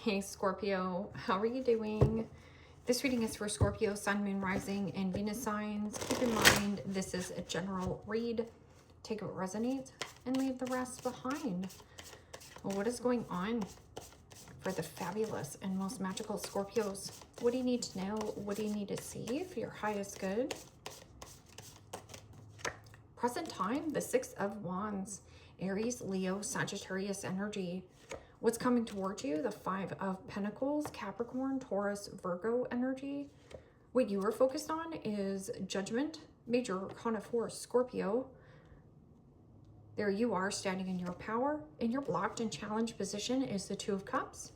Hey Scorpio, how are you doing? This reading is for Scorpio, Sun, Moon, Rising, and Venus signs. Keep in mind, this is a general read. Take what resonates and leave the rest behind. Well, what is going on for the fabulous and most magical Scorpios? What do you need to know? What do you need to see for your highest good? Present time, the Six of Wands, Aries, Leo, Sagittarius energy. What's coming towards you? The Five of Pentacles, Capricorn, Taurus, Virgo energy. What you are focused on is Judgment, Major Arcana 4, Scorpio. There you are standing in your power. In your blocked and challenged position is the Two of Cups,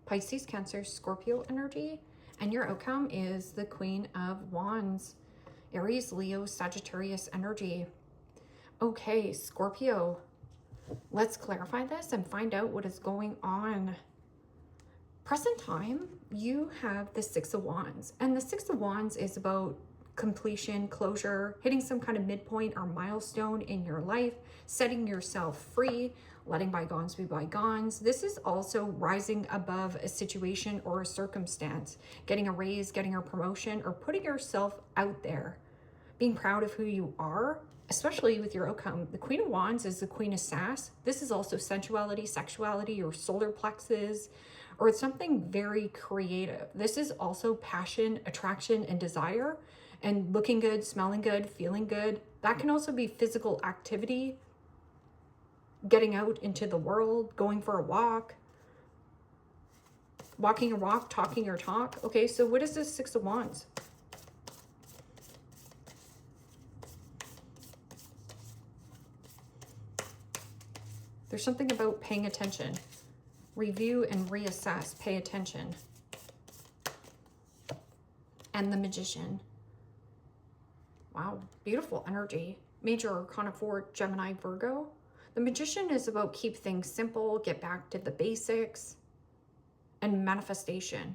Pisces, Cancer, Scorpio energy. And your outcome is the Queen of Wands, Aries, Leo, Sagittarius energy. Okay, Scorpio. Let's clarify this and find out what is going on. Present time, you have the Six of Wands. And the Six of Wands is about completion, closure, hitting some kind of midpoint or milestone in your life, setting yourself free, letting bygones be bygones. This is also rising above a situation or a circumstance, getting a raise, getting a promotion, or putting yourself out there, being proud of who you are, especially with your outcome. The Queen of Wands is the Queen of Sass. This is also sensuality, sexuality, your solar plexus, or it's something very creative. This is also passion, attraction, and desire, and looking good, smelling good, feeling good. That can also be physical activity, getting out into the world, going for a walk, walking your walk, talking your talk. Okay, so what is this Six of Wands? There's something about paying attention. Review and reassess, pay attention. And the Magician. Wow, beautiful energy. Major Arcana 4, Gemini, Virgo. The Magician is about keep things simple, get back to the basics, and manifestation.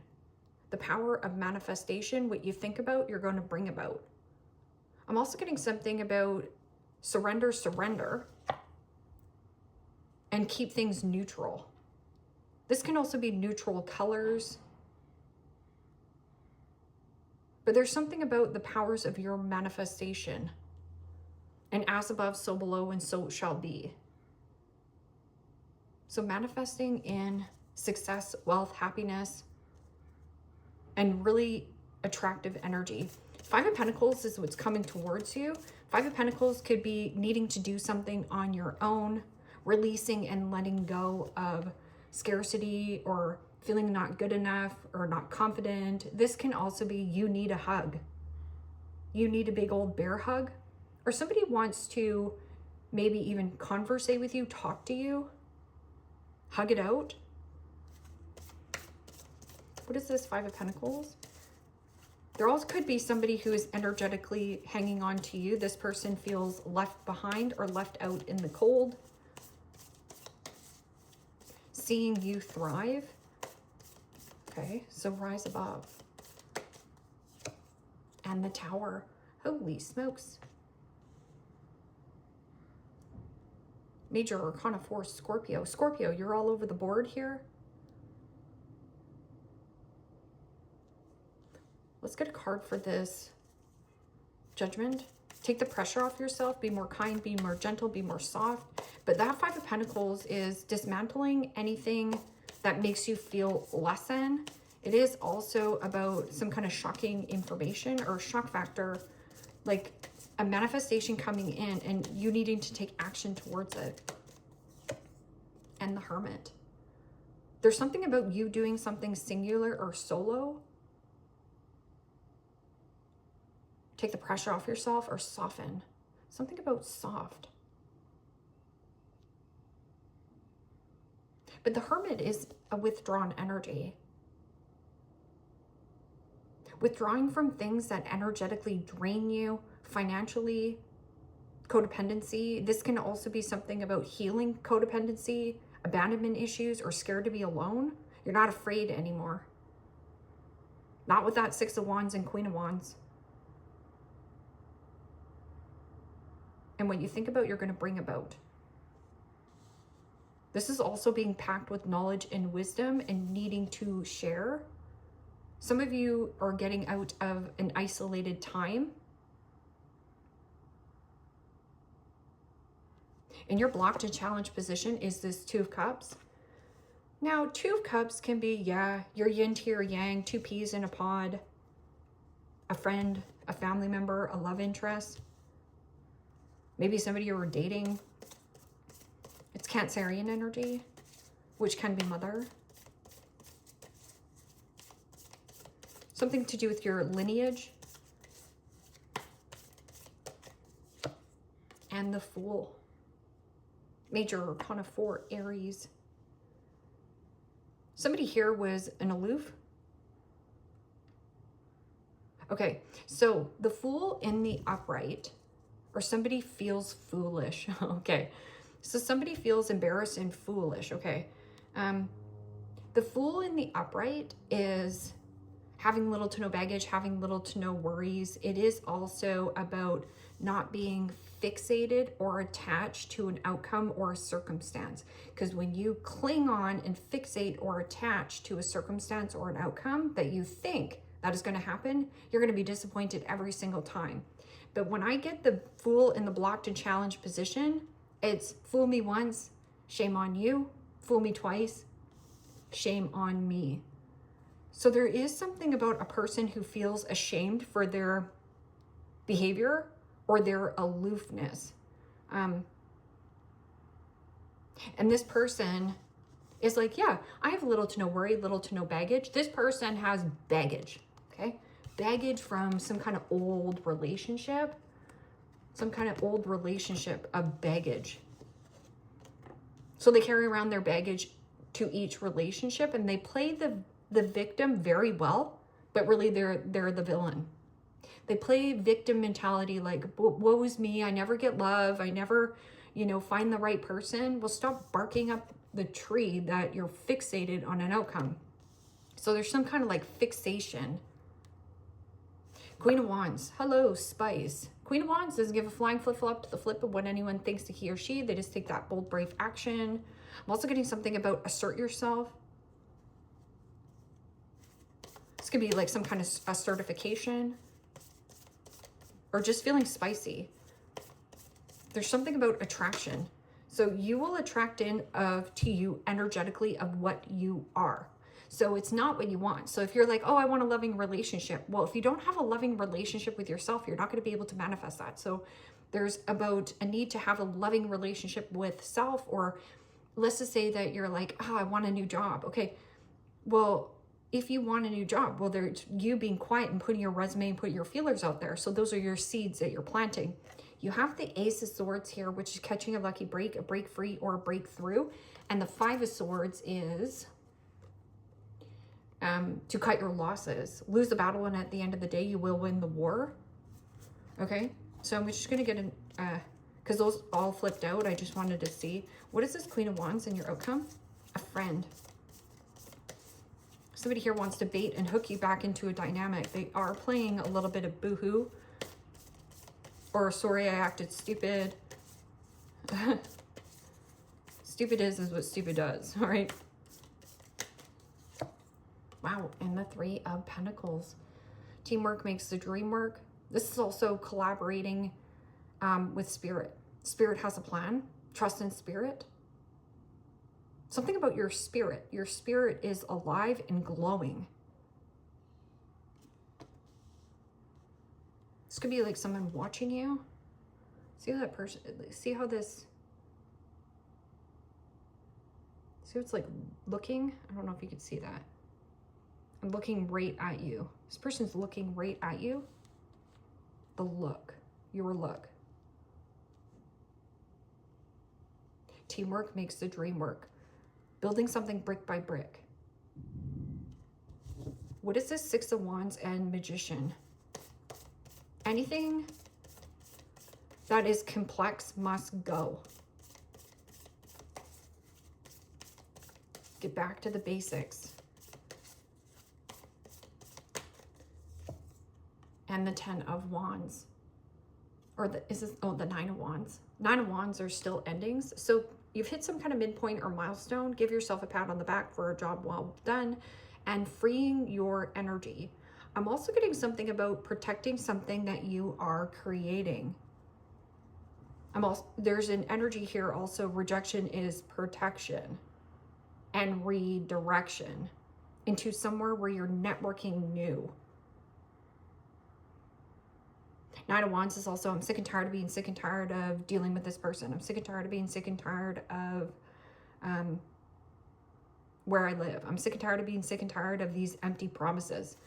The power of manifestation, what you think about, you're going to bring about. I'm also getting something about surrender, and keep things neutral. This can also be neutral colors. But there's something about the powers of your manifestation. And as above, so below, and so it shall be. So manifesting in success, wealth, happiness, and really attractive energy. Five of Pentacles is what's coming towards you. Five of Pentacles could be needing to do something on your own, releasing and letting go of scarcity or feeling not good enough or not confident. This can also be you need a hug. You need a big old bear hug, or somebody wants to maybe even conversate with you, talk to you, hug it out. What is this Five of Pentacles? There also could be somebody who is energetically hanging on to you. This person feels left behind or left out in the cold. Seeing you thrive. Okay, so rise above. And the Tower. Holy smokes. Major Arcana 4, Scorpio. Scorpio, you're all over the board here. Let's get a card for this. Judgment. Take the pressure off yourself. Be more kind, be more gentle, be more soft. But that Five of Pentacles is dismantling anything that makes you feel less than. It is also about some kind of shocking information or shock factor, like a manifestation coming in and you needing to take action towards it. And the Hermit. There's something about you doing something singular or solo. Take the pressure off yourself or soften. Something about soft. But the Hermit is a withdrawn energy. Withdrawing from things that energetically drain you, financially, codependency. This can also be something about healing codependency, abandonment issues, or scared to be alone. You're not afraid anymore. Not with that Six of Wands and Queen of Wands. And what you think about, you're going to bring about. This is also being packed with knowledge and wisdom and needing to share. Some of you are getting out of an isolated time. And your blocked and challenged position is this Two of Cups. Now, Two of Cups can be, yeah, your yin to your yang, two peas in a pod, a friend, a family member, a love interest. Maybe somebody you were dating. It's Cancerian energy, which can be mother. Something to do with your lineage. And the Fool. Major Arcana 4, Aries. Somebody here was an aloof. Okay, so the Fool in the upright, or somebody feels foolish. Okay, so somebody feels embarrassed and foolish. Okay, the Fool in the upright is having little to no baggage, having little to no worries. It is also about not being fixated or attached to an outcome or a circumstance. Because when you cling on and fixate or attach to a circumstance or an outcome that you think that is going to happen, you're going to be disappointed every single time. But when I get the Fool in the blocked and challenged position, it's fool me once, shame on you. Fool me twice, shame on me. So there is something about a person who feels ashamed for their behavior or their aloofness. And this person is like, yeah, I have little to no worry, little to no baggage. This person has baggage, okay? Baggage from some kind of old relationship, of baggage. So they carry around their baggage to each relationship, and they play the victim very well, but really they're the villain. They play victim mentality, like, woe is me, I never get love, I never, find the right person. Well, stop barking up the tree that you're fixated on an outcome. So there's some kind of like fixation. Queen of Wands, hello, Spice. Queen of Wands doesn't give a flying flip-flop to the flip of what anyone thinks to he or she. They just take that bold, brave action. I'm also getting something about assert yourself. This could be like some kind of a certification or just feeling spicy. There's something about attraction. So you will attract to you energetically of what you are. So it's not what you want. So if you're like, oh, I want a loving relationship. Well, if you don't have a loving relationship with yourself, you're not going to be able to manifest that. So there's about a need to have a loving relationship with self, or let's just say that you're like, oh, I want a new job. Okay, well, if you want a new job, well, there's you being quiet and putting your resume and putting your feelers out there. So those are your seeds that you're planting. You have the Ace of Swords here, which is catching a lucky break, a break free, or a breakthrough. And the Five of Swords is to cut your losses. Lose the battle, and at the end of the day, you will win the war. Okay, so I'm just going to get because those all flipped out. I just wanted to see, what is this Queen of Wands in your outcome? A friend. Somebody here wants to bait and hook you back into a dynamic. They are playing a little bit of boohoo, or sorry, I acted stupid. Stupid is what stupid does, all right? Wow, and the Three of Pentacles. Teamwork makes the dream work. This is also collaborating with Spirit. Spirit has a plan. Trust in Spirit. Something about your spirit. Your spirit is alive and glowing. This could be like someone watching you. See how that person, see how this, see what's like looking? I don't know if you could see that. I'm looking right at you. This person's looking right at you. The look, your look. Teamwork makes the dream work. Building something brick by brick. What is this Six of Wands and Magician? Anything that is complex must go. Get back to the basics. And the Ten of Wands. Or is this, oh, the Nine of Wands. Nine of Wands are still endings. So you've hit some kind of midpoint or milestone. Give yourself a pat on the back for a job well done and freeing your energy. I'm also getting something about protecting something that you are creating. There's an energy here also. Rejection is protection and redirection into somewhere where you're networking new. Nine of Wands is also, I'm sick and tired of being sick and tired of dealing with this person. I'm sick and tired of being sick and tired of where I live. I'm sick and tired of being sick and tired of these empty promises.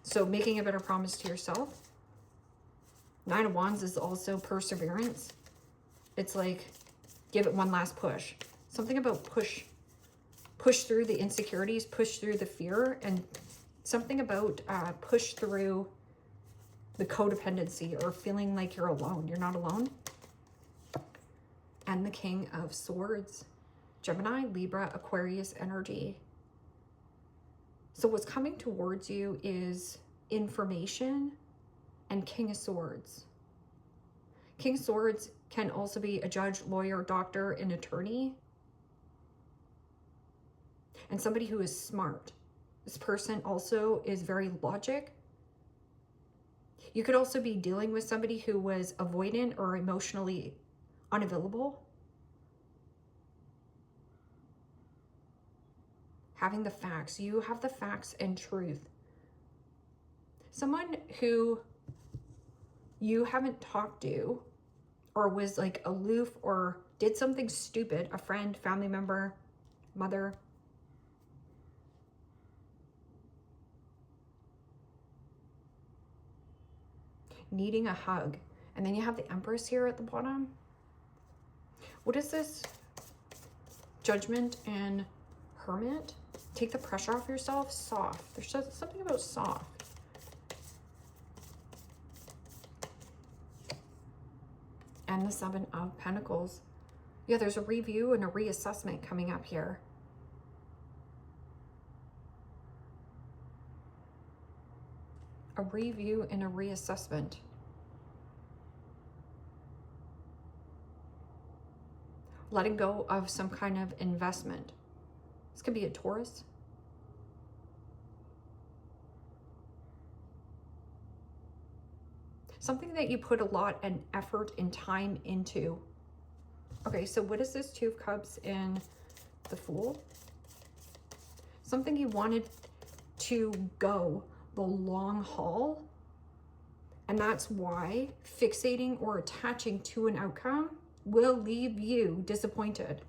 So making a better promise to yourself. Nine of Wands is also perseverance. It's like, give it one last push. Something about push through the insecurities, push through the fear, and something about push through the codependency or feeling like you're alone. You're not alone. And the King of Swords. Gemini, Libra, Aquarius energy. So what's coming towards you is information and King of Swords. King of Swords can also be a judge, lawyer, doctor, an attorney. And somebody who is smart. This person also is very logic. You could also be dealing with somebody who was avoidant or emotionally unavailable. Having the facts. You have the facts and truth. Someone who you haven't talked to or was like aloof or did something stupid, a friend, family member, mother. Needing a hug. And then you have the Empress here at the bottom. What is this? Judgment and Hermit. Take the pressure off yourself. Soft. There's something about soft. And the Seven of Pentacles. Yeah, there's a review and a reassessment coming up here. A review and a reassessment. Letting go of some kind of investment. This could be a Taurus. Something that you put a lot of effort and time into. Okay, so what is this? Two of Cups and the Fool? Something you wanted to go the long haul, and that's why fixating or attaching to an outcome will leave you disappointed.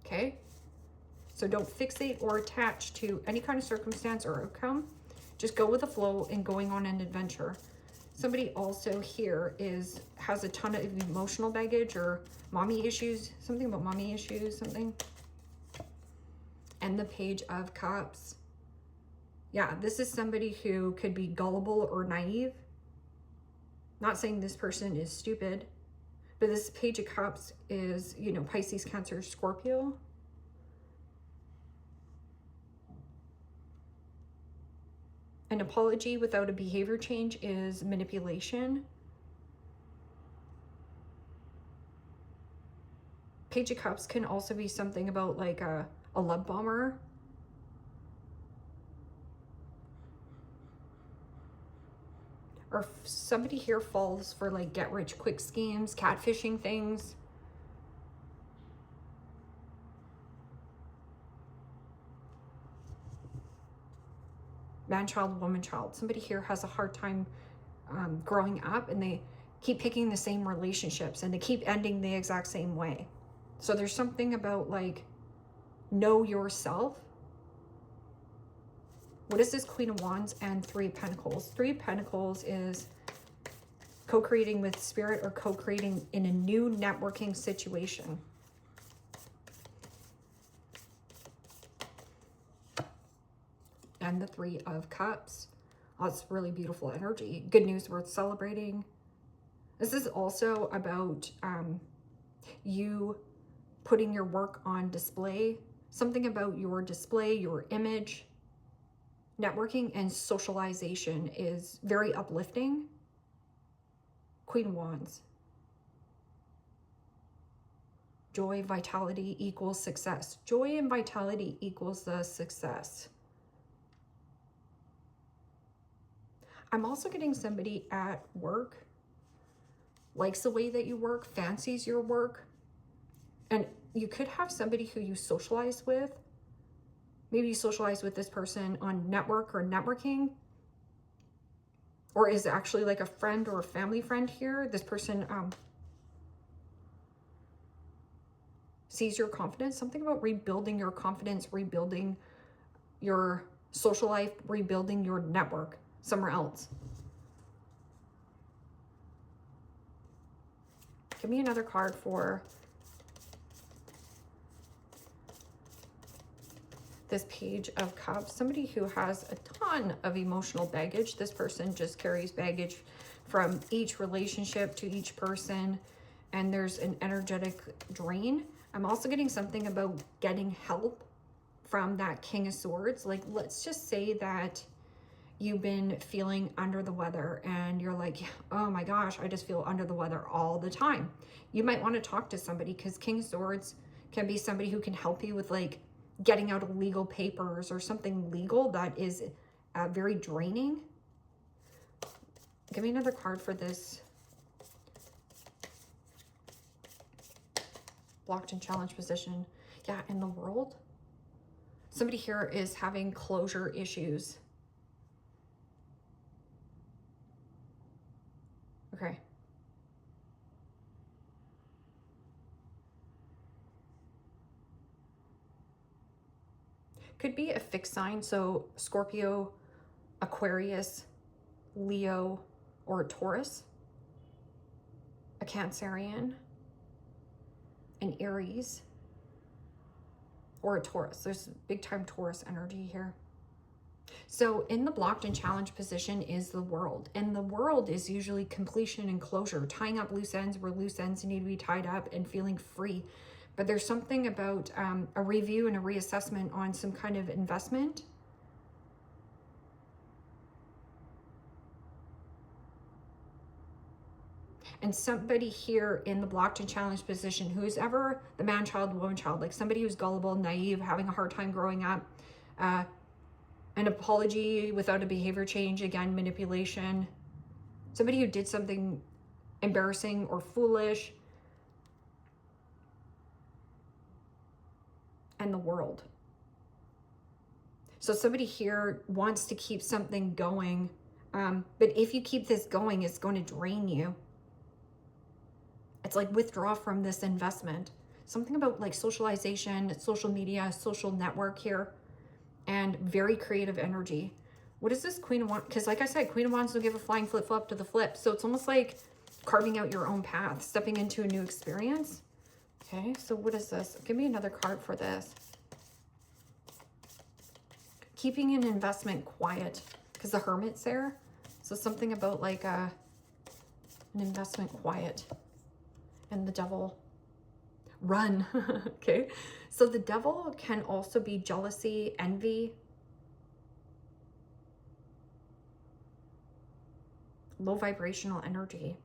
Okay, so don't fixate or attach to any kind of circumstance or outcome. Just go with the flow and going on an adventure. Somebody also here has a ton of emotional baggage or mommy issues, something about mommy issues, something. And the Page of Cups. Yeah, this is somebody who could be gullible or naive. Not saying this person is stupid, but this Page of Cups is, you know, Pisces, Cancer, Scorpio. An apology without a behavior change is manipulation. Page of Cups can also be something about like a love bomber. Or if somebody here falls for like get rich quick schemes, catfishing things. Man child, woman child. Somebody here has a hard time growing up, and they keep picking the same relationships and they keep ending the exact same way. So there's something about like, know yourself. What is this? Queen of Wands and Three of Pentacles. Three of Pentacles is co-creating with spirit or co-creating in a new networking situation. And the Three of Cups. Oh, it's really beautiful energy. Good news worth celebrating. This is also about you putting your work on display. Something about your display, your image. Networking and socialization is very uplifting. Queen of Wands. Joy, vitality equals success. Joy and vitality equals the success. I'm also getting somebody at work, likes the way that you work, fancies your work. And you could have somebody who you socialize with. Maybe you socialize with this person on network or networking, or is actually like a friend or a family friend here. This person sees your confidence. Something about rebuilding your confidence, rebuilding your social life, rebuilding your network somewhere else. Give me another card for this Page of Cups. Somebody who has a ton of emotional baggage. This person just carries baggage from each relationship to each person, and there's an energetic drain. I'm also getting something about getting help from that King of Swords. Like, let's just say that you've been feeling under the weather and you're like, oh my gosh, I just feel under the weather all the time. You might want to talk to somebody, because King of Swords can be somebody who can help you with like getting out of legal papers or something legal that is very draining. Give me another card for this blocked and challenged position. Yeah, in the world, somebody here is having closure issues. Okay. Could be a fixed sign, so Scorpio, Aquarius, Leo, or a Taurus, a Cancerian, an Aries, or a Taurus. There's big time Taurus energy here. So in the blocked and challenged position is the world. And the world is usually completion and closure, tying up loose ends where loose ends need to be tied up and feeling free. But there's something about a review and a reassessment on some kind of investment. And somebody here in the blocked and challenged position, who's ever the man child, woman child, like somebody who's gullible, naive, having a hard time growing up, an apology without a behavior change, again, manipulation, somebody who did something embarrassing or foolish, and the world. So somebody here wants to keep something going, but if you keep this going, it's going to drain you. It's like withdraw from this investment. Something about like socialization, social media, social network here, and very creative energy. What is this Queen of Wands? Because like I said, Queen of Wands will give a flying flip-flop to the flip. So it's almost like carving out your own path, stepping into a new experience. Okay, so what is this? Give me another card for this. Keeping an investment quiet, because the Hermit's there. So something about like an investment quiet. And the Devil, run. Okay, so the Devil can also be jealousy, envy, low vibrational energy.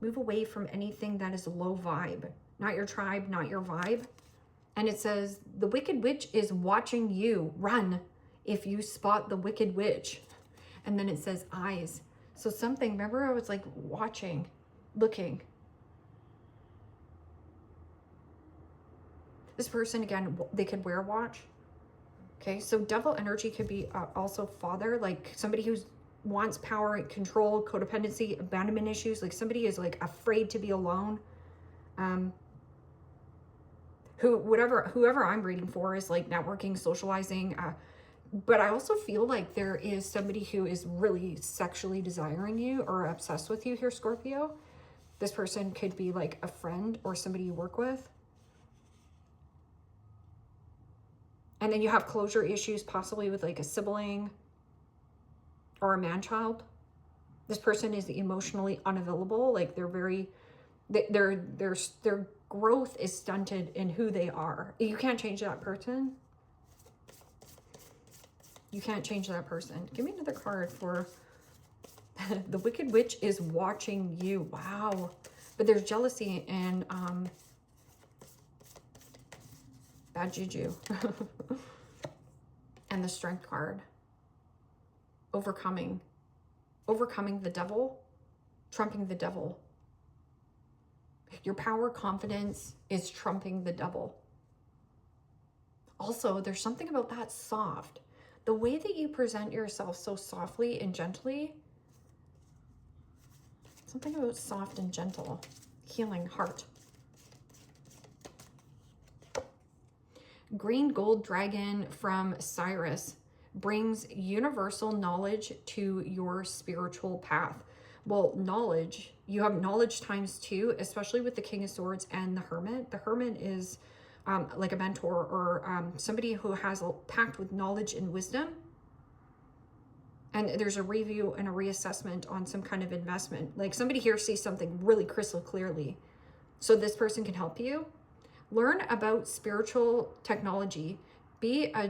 Move away from anything that is low vibe, not your tribe, not your vibe. And it says the wicked witch is watching you. Run if you spot the wicked witch. And then it says eyes. So something, remember I was like watching, looking. This person, again, they could wear a watch. Okay, so Devil energy could be also father, like somebody who wants power, control, codependency, abandonment issues. Like somebody is like afraid to be alone. Whoever I'm reading for is like networking, socializing. But I also feel like there is somebody who is really sexually desiring you or obsessed with you here, Scorpio. This person could be like a friend or somebody you work with. And then you have closure issues, possibly with like a sibling or a man-child. This person is emotionally unavailable. Like they're very, their growth is stunted in who they are. You can't change that person. You can't change that person. Give me another card for the wicked witch is watching you. Wow. But there's jealousy and bad juju. And the Strength card. Overcoming the devil, trumping the devil. Your power, confidence is trumping the devil. Also, there's something about that soft. The way that you present yourself so softly and gently. Something about soft and gentle. Healing heart. Green gold dragon from Cyrus brings universal knowledge to your spiritual path. Well, knowledge, you have knowledge times two, especially with the King of Swords and the Hermit. The Hermit is like a mentor or somebody who has a packed with knowledge and wisdom. And there's a review and a reassessment on some kind of investment. Like somebody here sees something really crystal clearly. So this person can help you. Learn about spiritual technology. Be a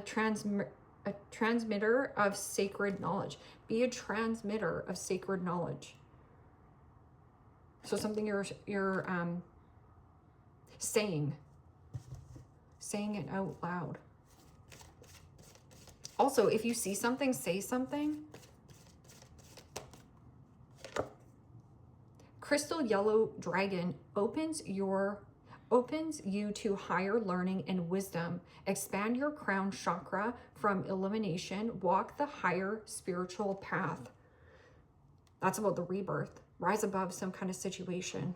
transmitter of sacred knowledge. Be a transmitter of sacred knowledge. So something you're saying it out loud. Also, if you see something, say something. Crystal yellow dragon opens you to higher learning and wisdom. Expand your crown chakra from illumination. Walk the higher spiritual path. That's about the rebirth. Rise above some kind of situation.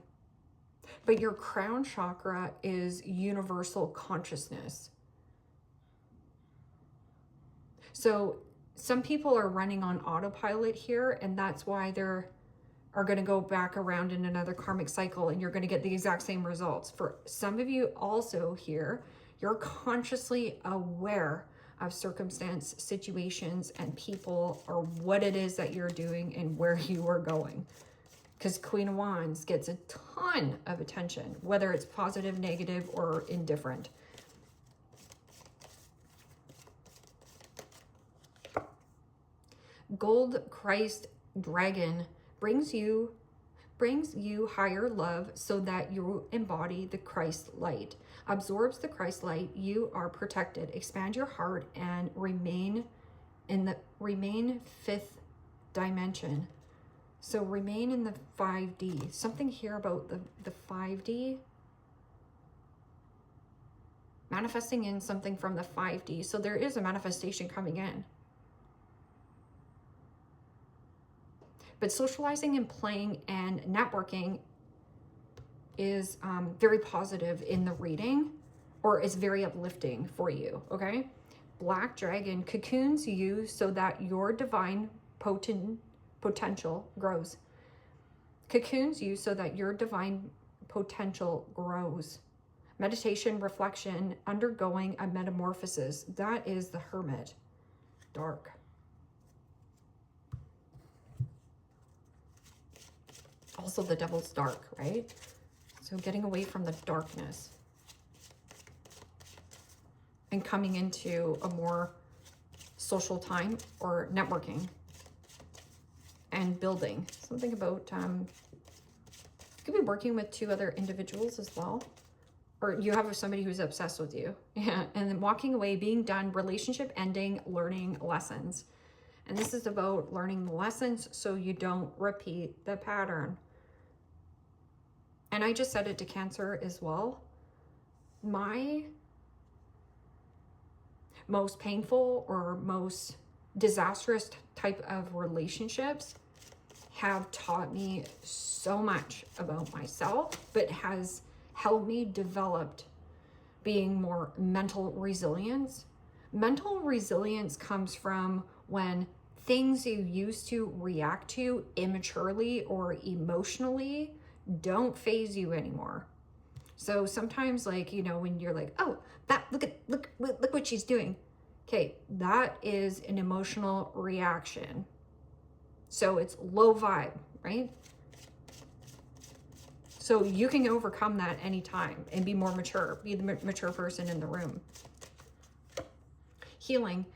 But your crown chakra is universal consciousness. So some people are running on autopilot here, and that's why they're going to go back around in another karmic cycle, and you're going to get the exact same results. For some of you also here, you're consciously aware of circumstance, situations, and people, or what it is that you're doing and where you are going. Because Queen of Wands gets a ton of attention, whether it's positive, negative, or indifferent. Gold Christ Dragon brings you higher love so that you embody the Christ light. Absorbs the Christ light, you are protected. Expand your heart and remain fifth dimension. So remain in the 5D. Something here about the 5D. Manifesting in something from the 5D. So there is a manifestation coming in. But socializing and playing and networking is very positive in the reading, or is very uplifting for you, okay? Black Dragon cocoons you so that your divine potential grows. Cocoons you so that your divine potential grows. Meditation, reflection, undergoing a metamorphosis. That is the Hermit. Dark. Also, the Devil's dark, right? So getting away from the darkness and coming into a more social time or networking and building. Something about, you could be working with two other individuals as well. Or you have somebody who's obsessed with you. Yeah, and then walking away, being done, relationship ending, learning lessons. And this is about learning the lessons so you don't repeat the pattern. And I just said it to Cancer as well. My most painful or most disastrous type of relationships have taught me so much about myself, but has helped me develop being more mental resilience. Mental resilience comes from when things you used to react to immaturely or emotionally don't phase you anymore. So sometimes, like, you know, when you're like, oh, that look what she's doing. Okay, that is an emotional reaction. So it's low vibe, right? So you can overcome that anytime and be more mature, be the mature person in the room. Healing,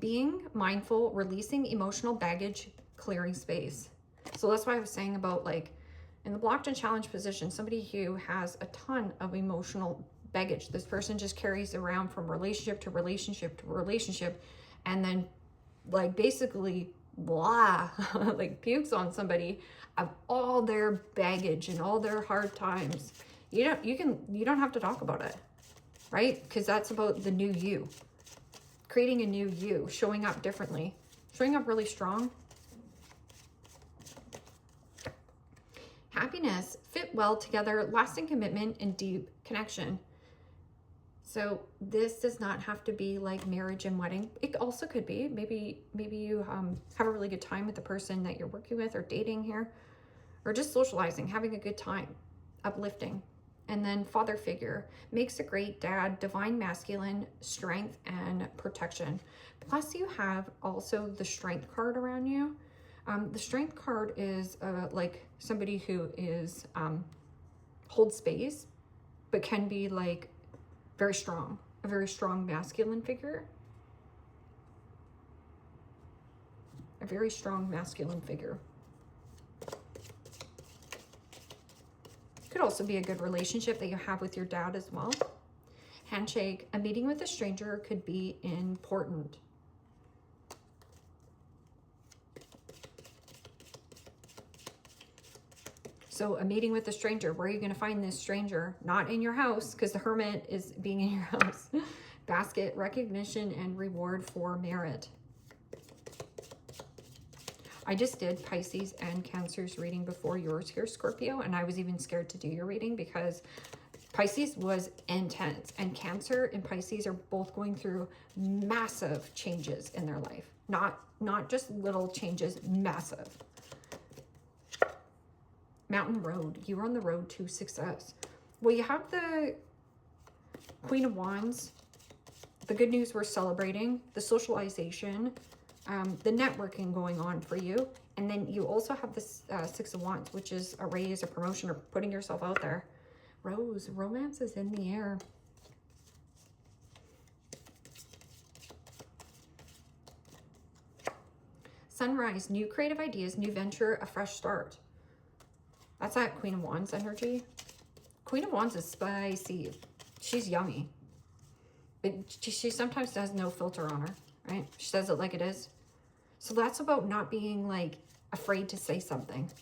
being mindful, releasing emotional baggage, clearing space. So that's why I was saying about, like, In the blocked and challenged position, somebody who has a ton of emotional baggage. This person just carries around from relationship to relationship to relationship, and then like basically blah, like pukes on somebody of all their baggage and all their hard times. You don't have to talk about it, right? Because that's about the new you, creating a new you, showing up differently, showing up really strong. Happiness, fit well together, lasting commitment, and deep connection. So this does not have to be like marriage and wedding. It also could be, maybe you have a really good time with the person that you're working with or dating here, or just socializing, having a good time, uplifting. And then father figure, makes a great dad, divine masculine, strength and protection. Plus you have also the strength card around you. The strength card is like somebody who is holds space, but can be like very strong, a very strong masculine figure. A very strong masculine figure. Could also be a good relationship that you have with your dad as well. Handshake, a meeting with a stranger could be important. So a meeting with a stranger, where are you going to find this stranger? Not in your house, because the hermit is being in your house. Basket, recognition and reward for merit. I just did Pisces and Cancer's reading before yours here, Scorpio, and I was even scared to do your reading because Pisces was intense, and Cancer and Pisces are both going through massive changes in their life. Not just little changes, massive. Mountain Road, you're on the road to success. Well, you have the Queen of Wands. The good news we're celebrating, the socialization, the networking going on for you. And then you also have this Six of Wands, which is a raise, a promotion, or putting yourself out there. Rose, romance is in the air. Sunrise, new creative ideas, new venture, a fresh start. That's that Queen of Wands energy. Queen of Wands is spicy. She's yummy. But she sometimes has no filter on her, right? She says it like it is. So that's about not being like afraid to say something.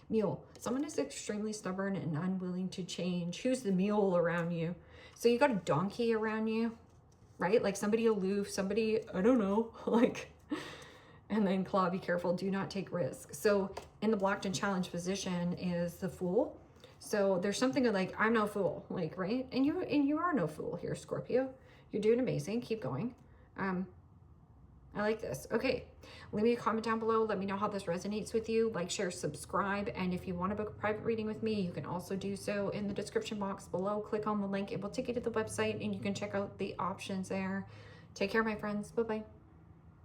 Mule, someone is extremely stubborn and unwilling to change. Who's the mule around you? So you got a donkey around you, right? Like somebody aloof, somebody, I don't know, like... And then Claw, be careful, do not take risks. So in the blocked and challenged position is the Fool. So there's something like, I'm no fool, like, right? And you are no fool here, Scorpio. You're doing amazing. Keep going. I like this. Okay, leave me a comment down below. Let me know how this resonates with you. Like, share, subscribe. And if you want to book a private reading with me, you can also do so in the description box below. Click on the link. It will take you to the website and you can check out the options there. Take care, my friends. Bye-bye.